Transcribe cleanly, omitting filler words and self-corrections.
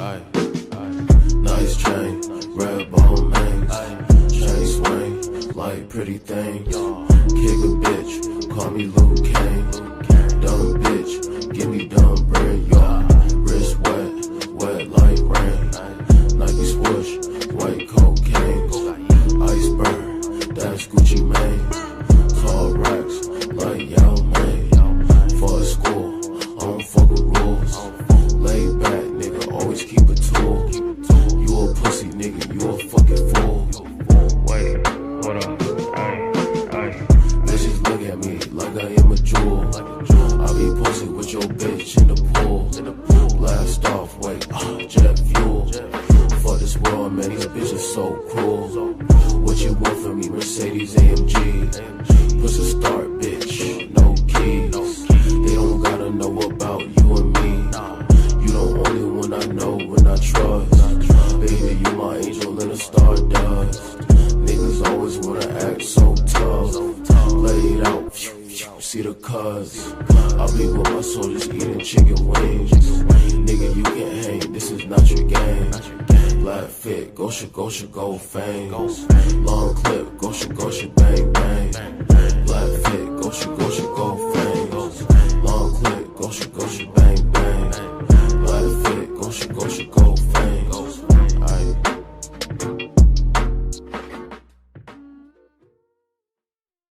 Nice chain, red bone names. Chain swing like pretty things. Kick a bitch, call me Luke Kane. Dumb bitch, give me dumb bread, y'all. Wrist wet, wet like rain. Nike swoosh, white cocaine. Iceberg, that's Gucci Mane. Tall racks like Yao Ming. For a school, I don't fuck with rules. Laid back, nigga, always keep a tool. You a pussy, nigga, you a fucking fool. Wait, hold up, Bitches look at me like I am a jewel. I be posted with your bitch in the pool. Blast off, wait, jet fuel. For this world, man, these bitches so cruel. What you want from me, Mercedes AMG? Push a start, bitch, no keys. They don't gotta know about you and me. You the only one I know and I trust. Baby, you my angel in a stardust. Niggas always wanna act so tough. Lay it out, see the cuz. I be with my soldiers eating chicken wings. Nigga, you can't hang, this is not your game. Black fit, Gosha, go fangs. Long clip, Gosha, bang, bang. Black fit, Gosha, go fangs. Long clip, Gosha, bang, bang.